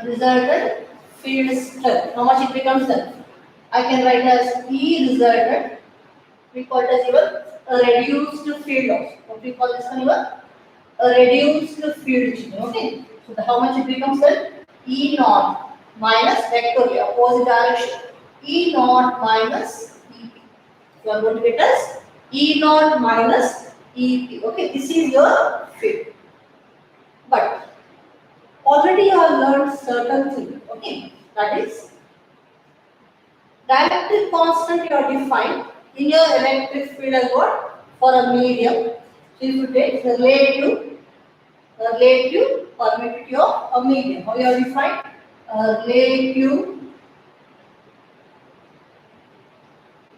Resultant field strength. How much it becomes then? I can write as E resultant. We call it as even a reduced field loss. What we call this one even a reduced field change. Okay. So how much it becomes then? E naught minus vector opposite direction. E naught minus EP. You are going to get as E naught minus EP. Okay. This is your field. But already you have learned certain things. Okay. That is dielectric constant you are defined in your electric field as what? For a medium. So if you take relative permittivity of a medium. How you have defined? Relative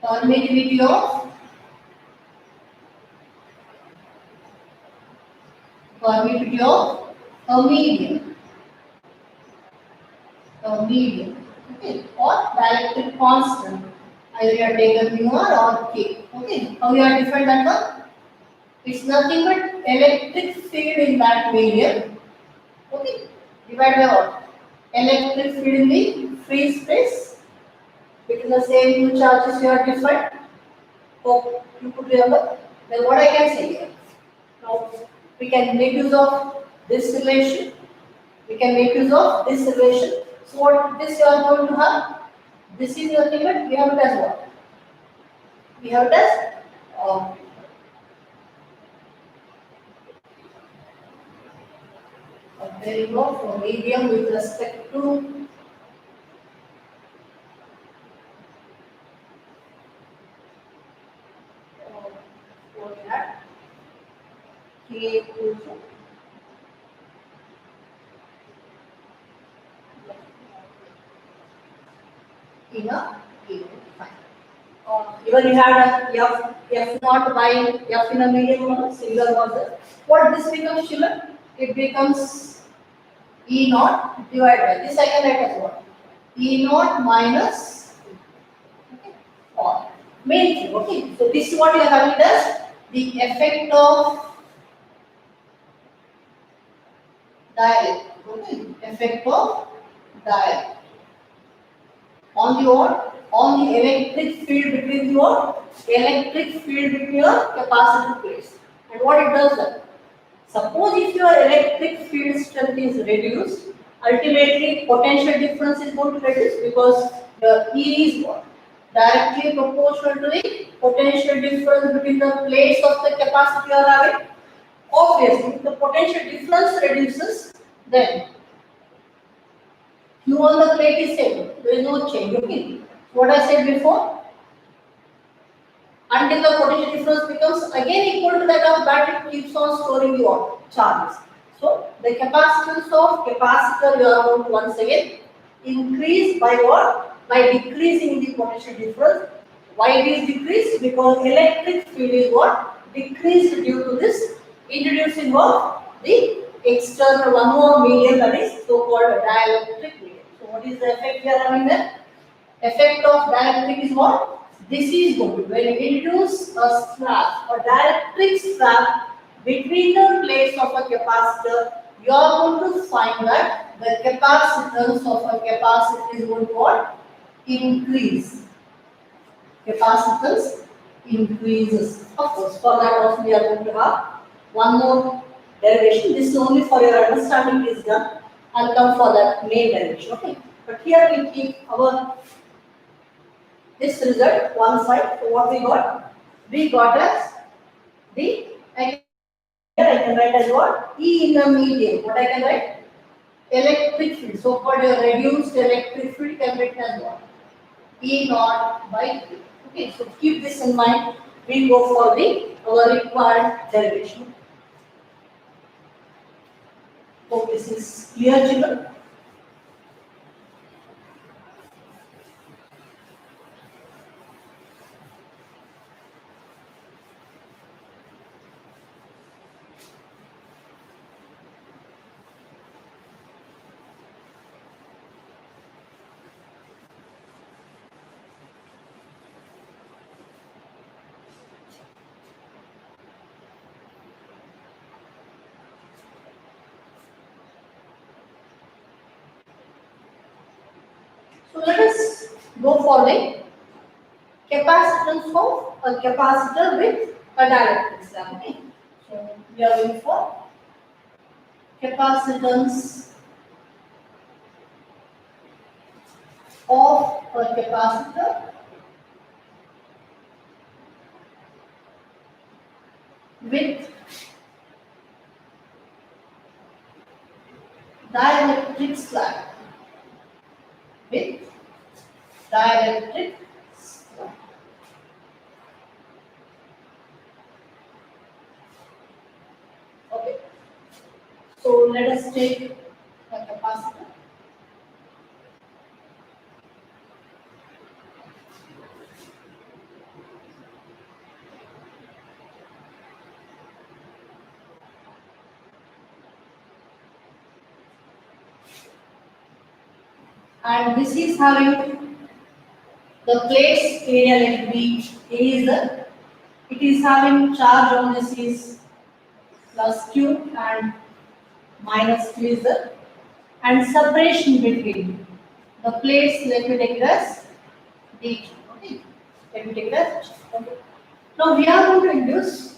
permittivity of a medium. Okay, or dielectric constant. Either you have taken mu or k. Okay, how you have defined that one? It's nothing but electric field in that medium. Okay, divided by what? Electric field in the free space between the same two charges you have defined. Hope you could remember. Then what I can say here? Now we can make use of this relation. We can make use of this relation. So what this you are going to have? This is your limit. We have it as what? We have it as a variable for medium with respect to what we had K equals to in a given fine. Even you had a f naught by f in a medium model, similar was there. What this becomes, children? It becomes E naught divided by this I can write as what? E naught minus okay, or main thing. Okay, so this is what you are having as the effect of dielectric. Okay, effect of dielectric on the what? On the electric field between the what? Electric field between your capacitor plates. And what it does then? Suppose if your electric field strength is reduced, ultimately potential difference is going to reduce because the E is what? Directly proportional to the potential difference between the plates of the capacitor you are having. Obviously, if the potential difference reduces, then Q on the plate is same. There is no change. Okay. What I said before, until the potential difference becomes again equal to that of battery, keeps on storing the what? Charges. So the capacitance of capacitor you are going to once again increase by what? By decreasing the potential difference. Why it is decreased? Because electric field is what? Decreased due to this introducing of the external one more medium, that is so called dielectric medium. So what is the effect we are having there? Effect of dielectric is what? This is going to when you introduce a strap or dielectric strap between the plates of a capacitor, you are going to find that the capacitance of a capacitor is going to what? Increase. Capacitance increases. Of course, for that also we are going to have one more derivation. This is only for your understanding is done. I'll come for that main derivation. Okay. But here we keep our this result one side. So what we got? We got as the I can write as what? E in the medium. What I can write? Electric field. So called a reduced electric field can write as what? E naught by 3. Okay, so keep this in mind. We go for the our required derivation. Hope this is clear, children. So let us go for the capacitance of a capacitor with a dielectric slab. Okay. So we are going for capacitance of a capacitor with dielectric slab. With dielectric slab. Okay. So let us take a capacitor. And this is having the plates area let be A is the it is having charge on this is plus Q and minus Q is the and separation between the plates. Let me take it as D. Okay. Let me take it as okay. Now we are going to induce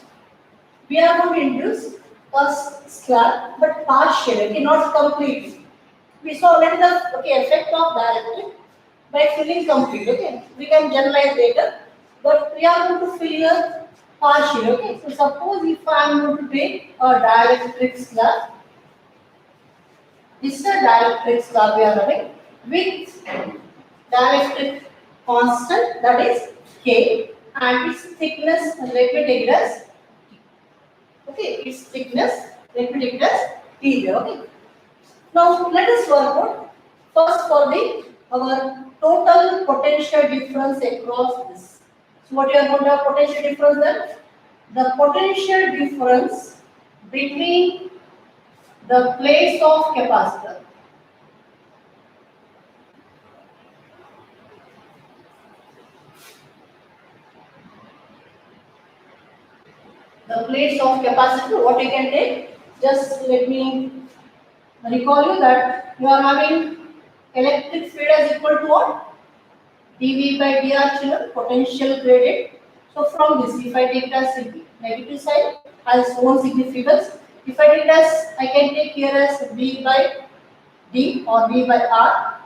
a slab, but partially, okay, not completely. We saw already the effect of dielectric by filling complete. Okay, we can generalize later, but we are going to fill here partially. Okay, so suppose if I am going to take a dielectric slab, this is a dielectric slab we are having with dielectric constant, that is K, and its thickness, let me take it as okay, its thickness, let me take it as T here. Okay. Now let us work out first for the our total potential difference across this. So what you are going to have potential difference then? The potential difference between the plates of capacitor. The plates of capacitor, what you can take? Just let me recall you that you are having electric field as equal to what? dV by dr children, potential gradient. So from this, if I take it as negative side has own significance. If I take it as, I can take here as V by D or V by R.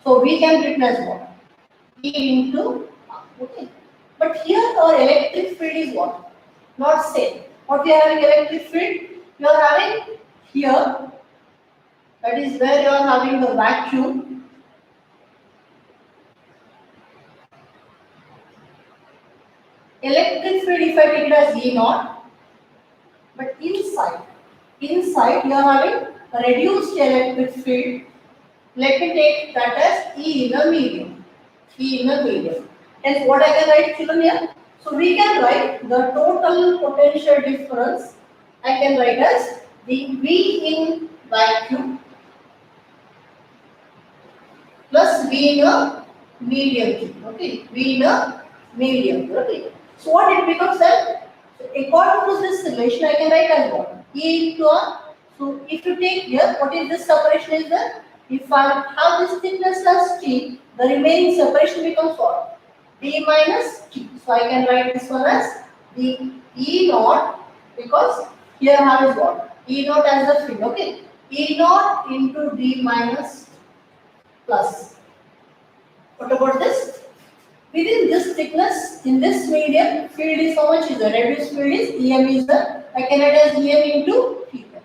So we can written as what? E into R. Okay. But here our electric field is what? Not same. What we are having electric field? You are having here. That is where you are having the vacuum. Electric field, if I take it as E naught, but inside you are having a reduced electric field. Let me take that as E in a medium. E in a medium. And what I can write children here? So we can write the total potential difference. I can write as the V in vacuum plus V in a medium. Okay, V in a medium. Okay. So what it becomes then? So according to this relation, I can write as what? E into R. So if you take here, what is this separation is there? If I have this thickness as T, the remaining separation becomes what? D minus T. So I can write this one as the E naught, because here I have is what? E naught as the field. Okay. E naught into D minus plus. What about this? Within this thickness, in this medium, field is how much is the reduced field is EM is the, I can write as EM into theta.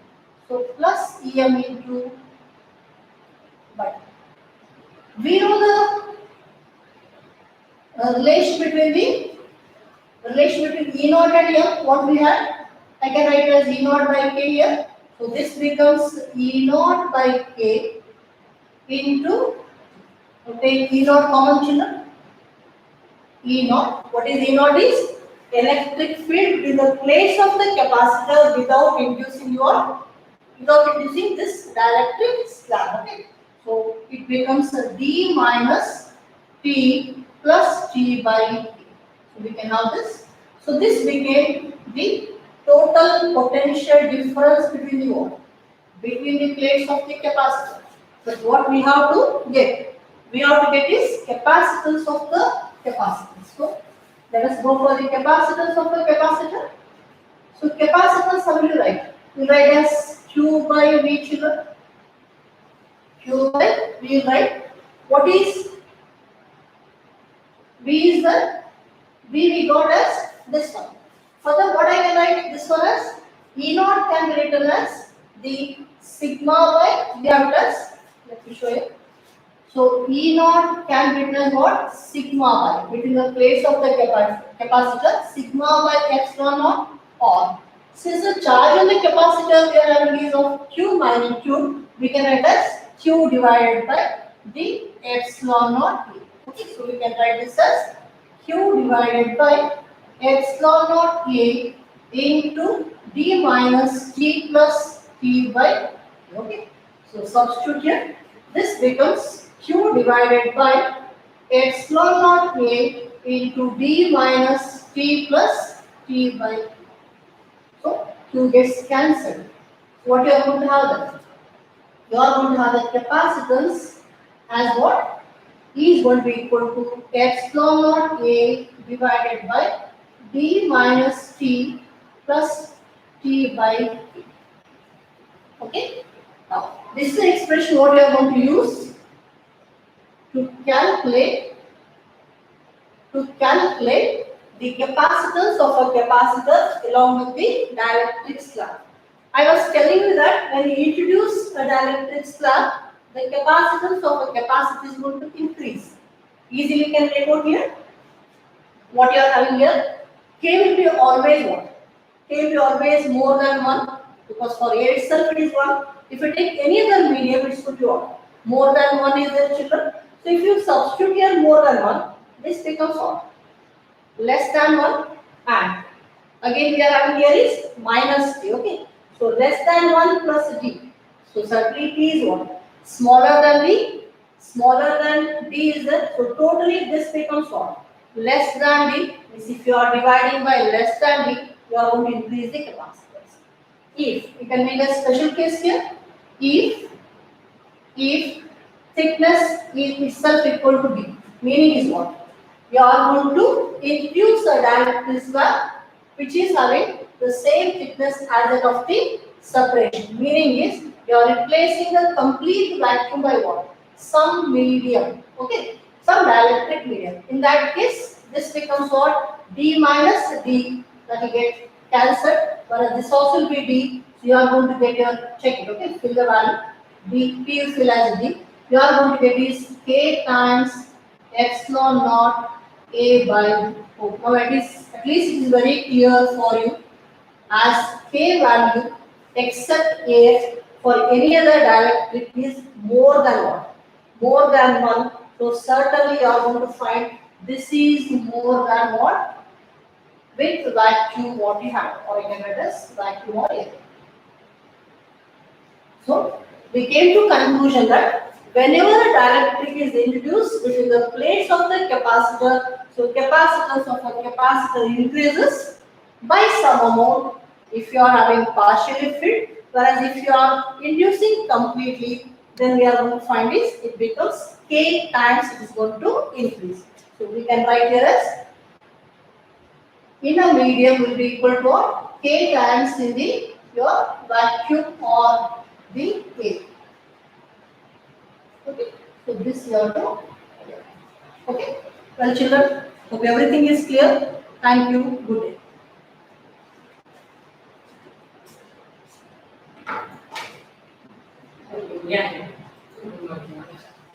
So plus EM into, but we know the relation between E naught and M, what we had, I can write as E naught by K here. So this becomes E naught by K into, take E naught common children. E naught. What is E naught is? Electric field in the place of the capacitor without inducing this dielectric slab. Okay. So it becomes a D minus T plus T by K. So we can have this. So this became the total potential difference between the what? Between the plates of the capacitor. But what we have to get? We have to get is capacitance of the capacitance. So let us go for the capacitance of the capacitor. So capacitance, how will you write? You write as Q by V children. Q by V, right? What is V is the V we got as this one. Further, what I can write this one as E naught can be written as the sigma by V as, let me show you. So E naught can be written as what? Sigma by, between the place of the capacitor, sigma by epsilon naught, or since the charge on the capacitor we are having is of Q magnitude, we can write as Q divided by the epsilon naught. Okay, so we can write this as Q divided by epsilon naught A into D minus T plus T by, okay. So substitute here, this becomes Q divided by epsilon naught A into D minus T plus T by Q. So Q gets cancelled. What you are going to have then? You are going to have the capacitance as what? E is going to be equal to epsilon naught A divided by D minus T plus T by T. Okay? Now, this is the expression what we are going to use to calculate the capacitance of a capacitor along with the dielectric law. I was telling you that when you introduce a dielectric law, the capacitance of a capacitor is going to increase. Easily can report here. What you are having here, K will be always what? K will be always more than 1 because for A itself it is 1. If you take any other medium, it should be what? More than 1 is there, children. So if you substitute here more than 1, this becomes what? Less than 1, and again we are having here is minus t, okay. So less than 1 plus d. So certainly t is what? Smaller than d, smaller than d is there. So totally this becomes what? Less than d. Means if you are dividing by less than d, you are going to increase the capacitance. If you can make a special case here, if thickness is itself equal to d, meaning is what? You are going to infuse a dielectric slab which is having the same thickness as that of the separation. Meaning is you are replacing the complete vacuum by what? Some medium. Okay, some dielectric medium. In that case, this becomes what? D minus D, that will get cancelled. Whereas this also will be D. So you are going to get your check it. Okay, fill the value. D, P you fill as D. You are going to get is K times epsilon naught A by 4. Now at least it is very clear for you as K value except A for any other dielectric is more than what? More than 1. So certainly you are going to find this is more than what? With vacuum what you have, or you can write as vacuum or air. So we came to conclusion that whenever a dielectric is introduced between the plates of the capacitor, so capacitance of a capacitor increases by some amount if you are having partially filled, whereas if you are inducing completely, then we are going to find is it becomes K times it is going to increase. So we can write here as in a medium will be equal to what? K times in the your vacuum or the air. Okay, so this you have to. Okay, well, children, hope everything is clear. Thank you. Good day. Yeah.